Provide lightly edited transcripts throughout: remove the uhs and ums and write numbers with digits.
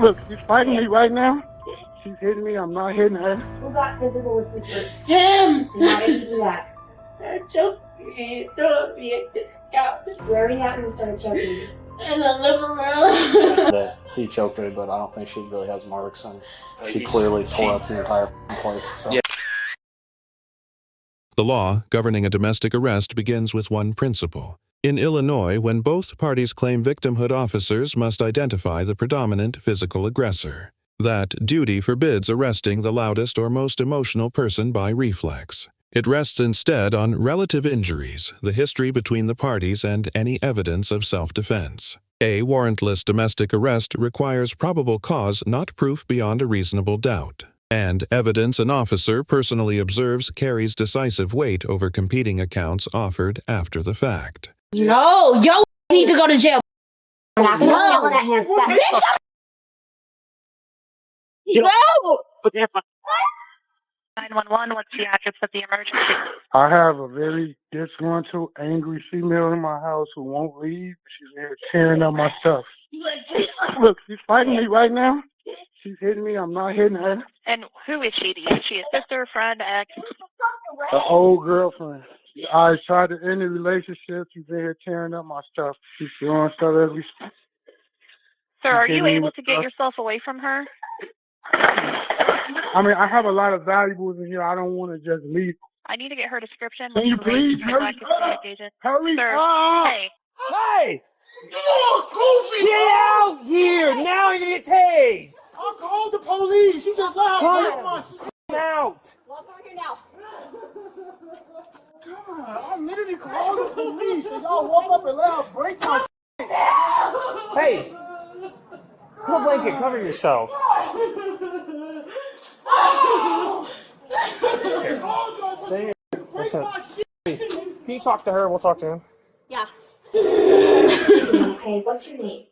Look, she's fighting me right now. She's hitting me. I'm not hitting her. Who got physical with you first? Him! And how did he do that? I choked me, threw me at the couch. Where were you at when he started choking you? In the living room. That he choked her, but I don't think she really has marks, and she clearly tore up the entire place. So. Yeah. The law governing a domestic arrest begins with one principle. In Illinois, when both parties claim victimhood, officers must identify the predominant physical aggressor. That duty forbids arresting the loudest or most emotional person by reflex. It rests instead on relative injuries, the history between the parties, and any evidence of self-defense. A warrantless domestic arrest requires probable cause, not proof beyond a reasonable doubt. And evidence an officer personally observes carries decisive weight over competing accounts offered after the fact. No, yo need to go to jail. We're not going to yell at him. No! 911, what's the address of the emergency? I have a very disgruntled, angry female in my house who won't leave. She's here tearing up my stuff. Look, she's fighting me right now. She's hitting me. I'm not hitting her. And who is she to you? Is she a sister, friend, ex? An old girlfriend. I tried to end the relationship. She's in here tearing up my stuff. She's throwing stuff every. Sir, are you able to get yourself away from her? I mean, I have a lot of valuables in here. I don't want to just leave. I need to get her description. Can you please hurry up? Hurry up! Hey! Hey! Get out here! Now you're gonna get tased! I called the police. You just lied. Come out! Walk over here now. God, I literally called the police and y'all walk up and let her break my Hey! Put a blanket, cover yourself. Here. Say it. What's up? Can you talk to her? We'll talk to him. Yeah. Okay, what's your name?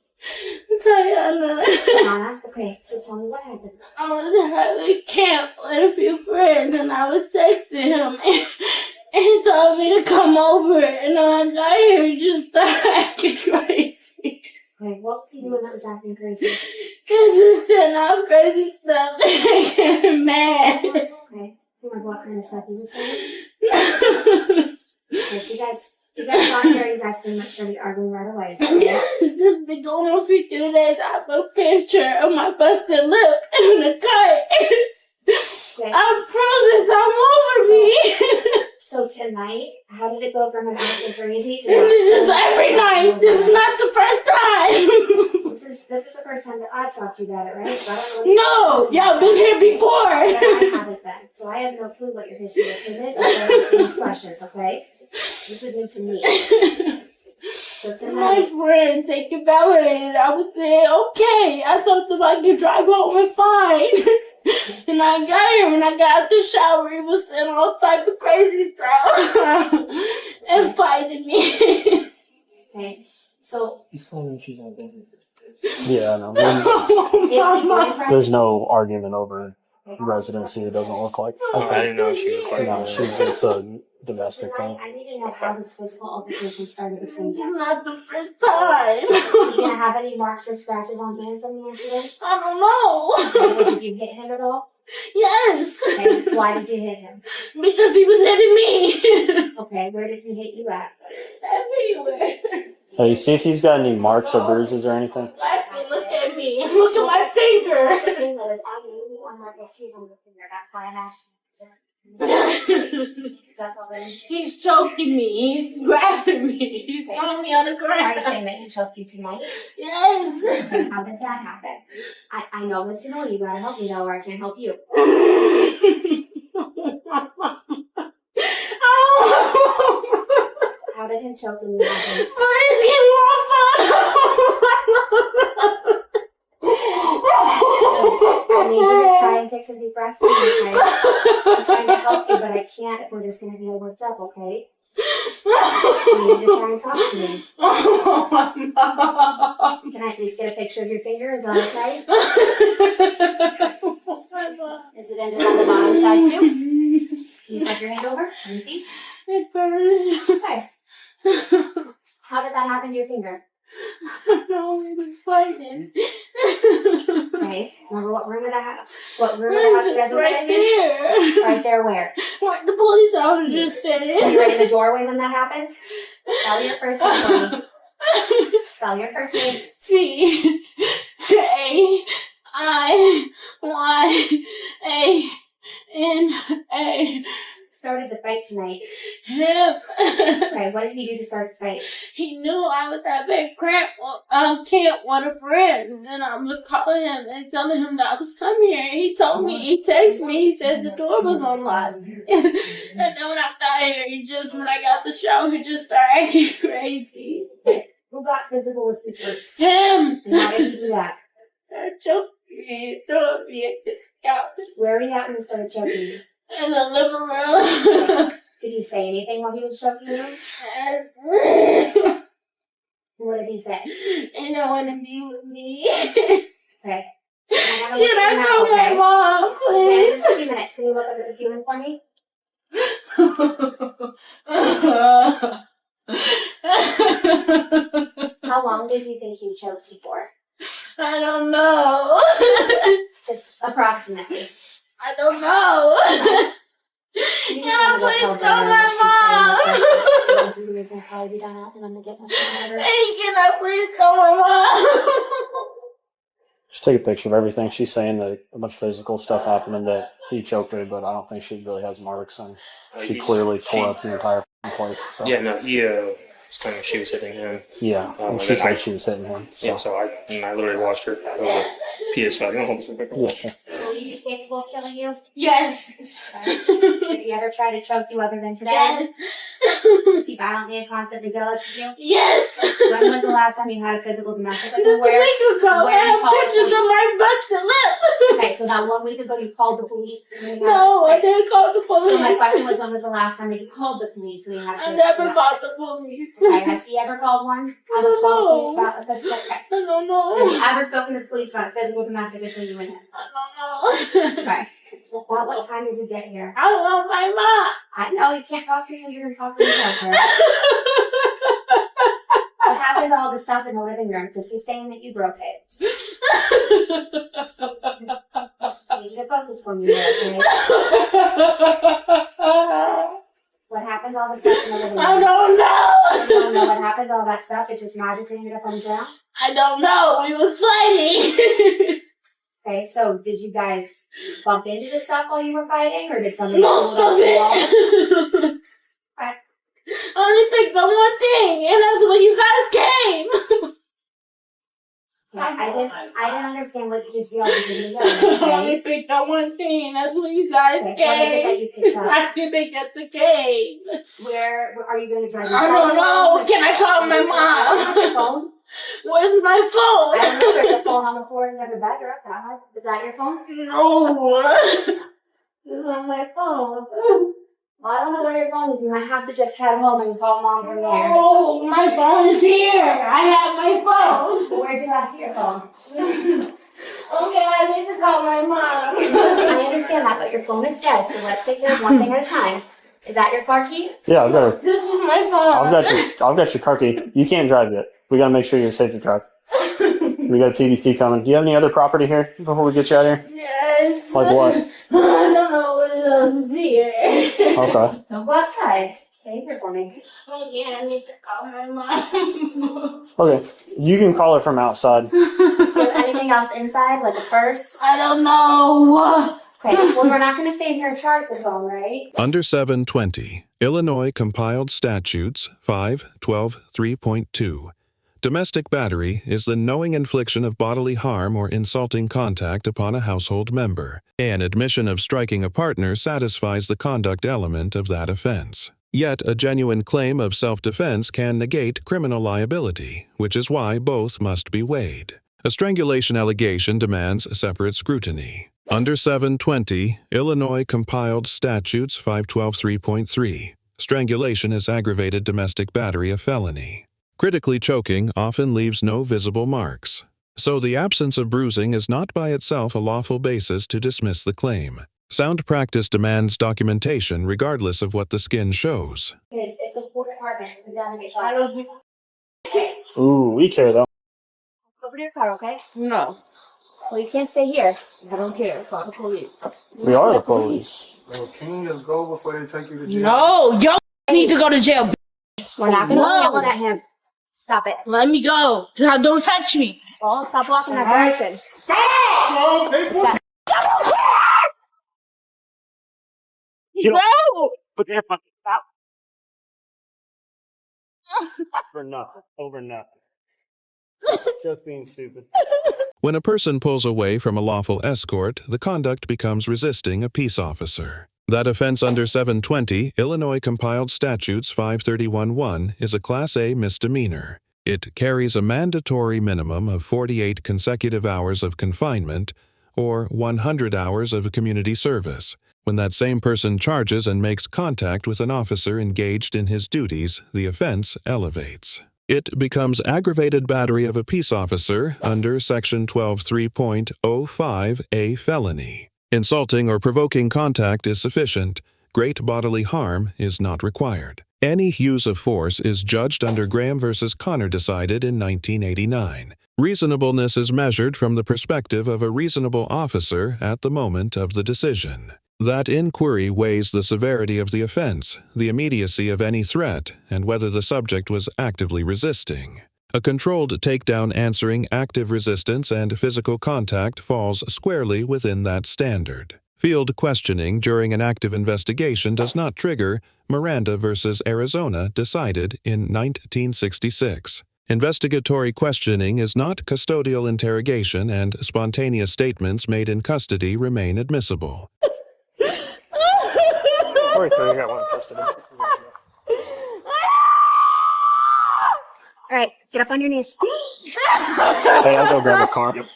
Diana. Diana? Okay, so tell me what happened. I was having camp with a few friends and I was texting him and he told me to come over and when I got here he just started acting crazy. Okay, what was he doing that was acting crazy? He's just saying all crazy stuff and getting mad. Okay, what kind of stuff he was saying? Okay, so you guys got here and you guys pretty much started arguing right away. Yes, this has been going on for 2 days. I have a picture of my busted lip and the cut. Okay. I promise I'm over me. So tonight, how did it go from an acting crazy to This is just every night. This is not the first time. This is the first time that I've talked to you about it, right? So I don't No, y'all been here before. Yeah, I haven't been. So I have no clue what your history with him is. I'm going to answer these questions, okay? This is new to me. So My tonight, friend taking validated. I was saying, okay. I thought that I could drive home and fine. And I got here when I got out the shower. He was saying all type of crazy stuff and fighting me. okay. So He's claiming she's on business. Yeah, no. is the boyfriend? There's no argument over residency. It doesn't look like. Okay, I didn't know she was No, it's a domestic Tonight, thing. I need to know how this physical altercation started between This is you. not the first time. You gonna have any marks or scratches on him from the incident? I don't know. Okay, did you hit him at all? Yes. Okay, why did you hit him? Because he was hitting me. Okay, where did he hit you at? Everywhere. Hey, see if he's got any marks or bruises or anything. Look at me. Look at my finger. The thing was, I knew you on my season on the finger. That's why I'm asking. That's all that is. He's choking me. He's grabbing me. He's throwing me on the Are you ground. saying that he choked you tonight? Yes. How did that happen? I know it's annoying. You gotta help me though, or I can't help you. How did him choke you happen? I need you to try and take some deep breaths for me, okay? I'm trying to help you, but I can't if we're just gonna be worked up, okay? I need you to try and talk to me. Can I at least get a picture of your finger? Is that okay? Is it ended on the bottom side too? Can you put your hand over? Let me see. It burns. Okay. How did that happen to your finger? No, we was fighting. Okay. Remember what room of the house? What room of the house you guys were Right in? there. Right there where? Where the police officer just standing. So you're in the doorway when that happens? Spell your first name for me. Spell your first name. T A I Y A N A. Started the fight tonight. Him. Okay, what did he do to start the fight? He knew I was at big camp with a friend, and I was calling him and telling him that I was coming here. He told me, he texted me, he said the door was unlocked. And then when I got here, when I got the show, he just started acting crazy. Who got physical with you first? Him. And how did he do that? I choked me, threw me at the couch. Where were you at when he started choking you? In the living room. Did he say anything while he was choking you? What did he say? He don't want to be with me. Okay. Can I call my mom, Okay, please? just a few minutes. Can you look up at the ceiling for me? How long did you think he choked you for? I don't know. Just approximately. I don't know. You Can I please call my mom? The reason probably be done out and I'm gonna get my phone. Hey, can I please call my mom? Just take a picture of everything. She's saying that a bunch of physical stuff happened and that he choked her, but I don't think she really has marks, and she clearly tore up the entire place. So. Yeah, no, he was claiming she was hitting him. Yeah, and and she then said she was hitting him. So. Yeah, so I literally watched her throw the PS5. You know, hold this real quick. Yeah, sure. Will he be capable of killing you? Yes. Did he ever try to choke you other than today? Yes. Is he violently and constantly jealous of you? Yes. When was the last time you had a physical domestic with Just him? a week ago, where I you have called the pictures of police? my busted lip. Okay, so that 1 week ago you called the police? No, I didn't call the police. So my question was, when was the last time that you called the police? When you had I never called the police. Okay, has he ever called one? I Ever don't called the police know. about a physical? Okay. I don't So have you know. ever spoken to the police about a physical domestic between you and him? I don't know. Okay. What time did you get here? I don't know my mom. I know you can't talk to me. You're gonna talk to me, sir. What happened to all the stuff in the living room? Is he saying that you broke it? You need to focus for me, okay? What happened to all the stuff in the living room? I don't know. You don't know what happened to all that stuff? It just magically ended up on the ground? I don't know. We was fighting. Okay, so did you guys bump into the stuff while you were fighting, or did somebody Most pull of it off the wall? it. I only picked up one thing, and that's when you guys came. Yeah, I didn't understand what you just yelled at me. I only Okay? picked up one thing, and that's when you guys Okay, what is it that came. you picked up? I didn't pick up the cake. Where are you going to drive? I don't know. Can I call my Your mom? phone? Where's my phone? I don't know. There's a phone on the floor in the other bedroom. Is that your phone? No. This is on my phone. Well, I don't know where you're going. You might have to just head home and call mom from there. Oh, my phone is here. I have my phone. Where'd you last see your phone? Okay, I need to call my mom. I understand that, but your phone is dead, so let's take care of one thing at a time. Is that your car key? Yeah, I've got her. This is my phone. I've got your car key. You can't drive yet. We gotta make sure you're safe to drive. We got a PDT coming. Do you have any other property here before we get you out of here? Yes. Like what? I don't know what else is here. Okay. Don't go outside. Stay here for me. Okay, I need to call my mom. Okay. You can call her from outside. Do you have anything else inside, like a purse? I don't know. Okay, well, we're not going to stay in here and charge the phone, right? Under 720, Illinois Compiled Statutes 512.3.2. Domestic battery is the knowing infliction of bodily harm or insulting contact upon a household member. An admission of striking a partner satisfies the conduct element of that offense. Yet a genuine claim of self-defense can negate criminal liability, which is why both must be weighed. A strangulation allegation demands separate scrutiny. Under 720, Illinois Compiled Statutes 512.3.3. Strangulation is aggravated domestic battery a felony. Critically choking often leaves no visible marks. So the absence of bruising is not by itself a lawful basis to dismiss the claim. Sound practice demands documentation regardless of what the skin shows. It's a full department. I don't Ooh, we care though. Over to your car, okay? No. Well, you can't stay here. I don't care. Call the police. We are the police. Bro, can you just go before they take you to jail? No, yo need to go to jail. We're not going to yell at him. Stop it. Let me go. Don't touch me. Well, stop walking that direction. Bro, they put No. Put that fucking out. For nothing. Over nothing. Just being stupid. When a person pulls away from a lawful escort, the conduct becomes resisting a peace officer. That offense under 720 Illinois Compiled Statutes 531-1 is a Class A misdemeanor. It carries a mandatory minimum of 48 consecutive hours of confinement or 100 hours of community service. When that same person charges and makes contact with an officer engaged in his duties, the offense elevates. It becomes aggravated battery of a peace officer under Section 123.05 a felony. Insulting or provoking contact is sufficient. Great bodily harm is not required. Any use of force is judged under Graham v. Connor, decided in 1989. Reasonableness is measured from the perspective of a reasonable officer at the moment of the decision. That inquiry weighs the severity of the offense, the immediacy of any threat, and whether the subject was actively resisting. A controlled takedown answering active resistance and physical contact falls squarely within that standard. Field questioning during an active investigation does not trigger Miranda v. Arizona, decided in 1966. Investigatory questioning is not custodial interrogation, and spontaneous statements made in custody remain admissible. Sorry, sir, you got one in custody. All right, get up on your knees. Hey, I'll go grab a car. Yep.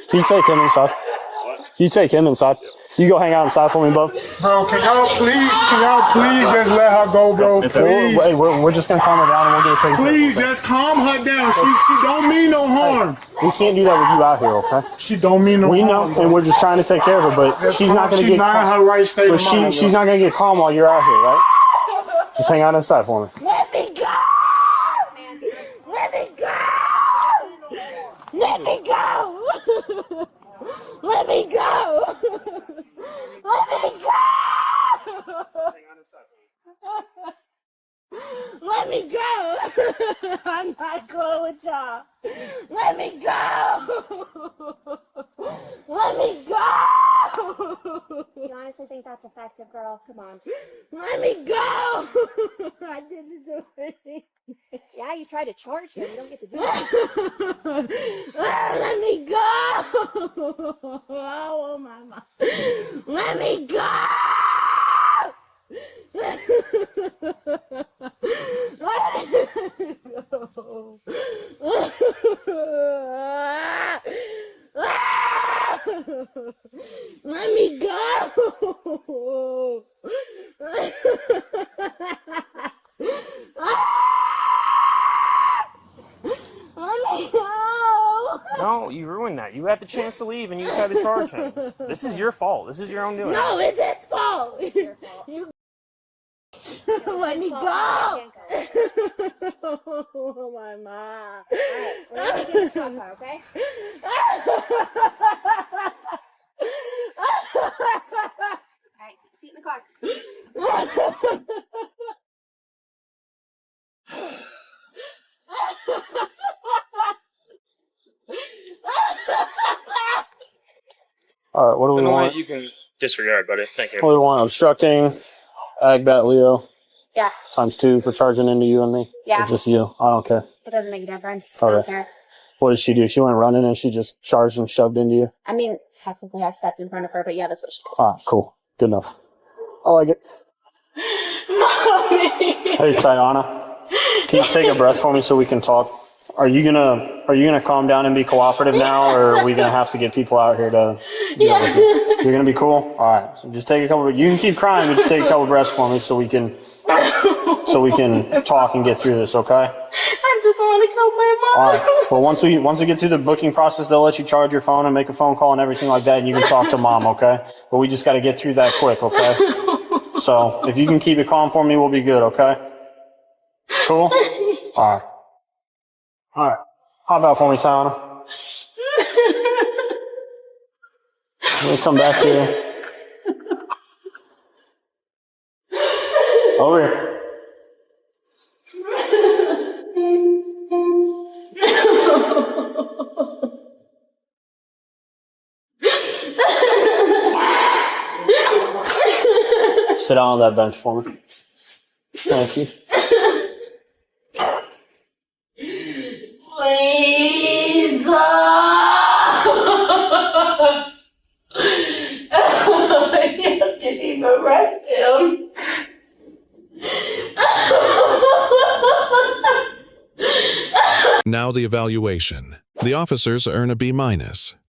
Can you take him inside? What? Can you take him inside? You go hang out inside for me, bub. Bro, can y'all please just let her go, bro? Please. Hey, we're just gonna calm her down and we'll get her taken care of. Please, just calm her down. She don't mean no harm. We can't do that with you out here, okay? She don't mean no harm. We know, and we're just trying to take care of her, but she's not gonna get not in calm. her right state of mind. She's not gonna get calm while you're out here, right? Just hang out inside for me. Let me go. Let me go. Let me go. Let me go. Let me go. Let me go. I'm not going with y'all. Let me go. Let me go. Do you honestly think that's effective, girl? Come on. Let me go. I didn't do anything. Yeah, you tried to charge him. You don't get to do that. Let me go. Oh my mind. Let me go. Let me go. Let me go. No, you ruined that. You had the chance to leave and you decided to charge him. This is your fault. This is your own doing. No, it's his fault. Your fault. You let me go. Oh my mom. Alright, we're gonna get in the car, okay? Alright, seat in the car. All right, what do we want? You can disregard, buddy. Thank you. What do we want? Obstructing, Agbat Leo. Yeah. ×2 for charging into you and me? Yeah. Or just you? I don't care. It doesn't make a difference. Okay. I don't care. What did she do? She went running and she just charged and shoved into you? I mean, technically I stepped in front of her, but yeah, that's what she did. All right, cool. Good enough. I like it. Mommy. Hey, Tiana. Can you take a breath for me so we can talk? Are you gonna calm down and be cooperative now, or are we gonna have to get people out here to deal with you? You're gonna be cool? All right. So just take a couple. You can keep crying, but just take a couple breaths for me so we can talk and get through this. Okay? I just want to kill my mom. All right. Well, once we get through the booking process, they'll let you charge your phone and make a phone call and everything like that, and you can talk to mom. Okay? But we just got to get through that quick. Okay? So if you can keep it calm for me, we'll be good. Okay? Cool. All right. All right. Hop out for me, Tana. Let me come back here. Over here. Sit down on that bench for me. Thank you. Please. You didn't even arrest him. Now the evaluation. The officers earn a B-.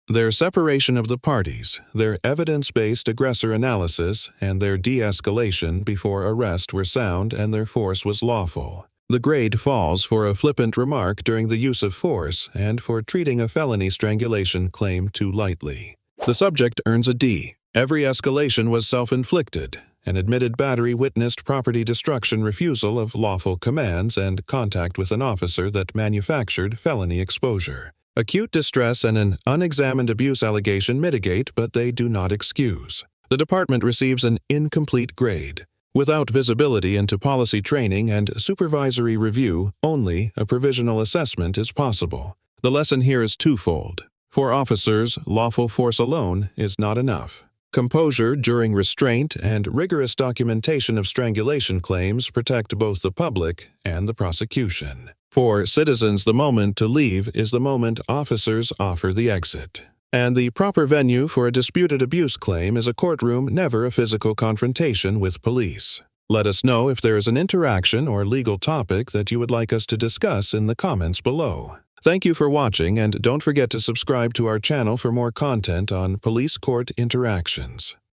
Their separation of the parties, their evidence-based aggressor analysis, and their de-escalation before arrest were sound and their force was lawful. The grade falls for a flippant remark during the use of force and for treating a felony strangulation claim too lightly. The subject earns a D. Every escalation was self-inflicted. An admitted battery witnessed property destruction, refusal of lawful commands, and contact with an officer that manufactured felony exposure. Acute distress and an unexamined abuse allegation mitigate, but they do not excuse. The department receives an incomplete grade. Without visibility into policy training and supervisory review, only a provisional assessment is possible. The lesson here is twofold. For officers, lawful force alone is not enough. Composure during restraint and rigorous documentation of strangulation claims protect both the public and the prosecution. For citizens, the moment to leave is the moment officers offer the exit. And the proper venue for a disputed abuse claim is a courtroom, never a physical confrontation with police. Let us know if there is an interaction or legal topic that you would like us to discuss in the comments below. Thank you for watching, and don't forget to subscribe to our channel for more content on police court interactions.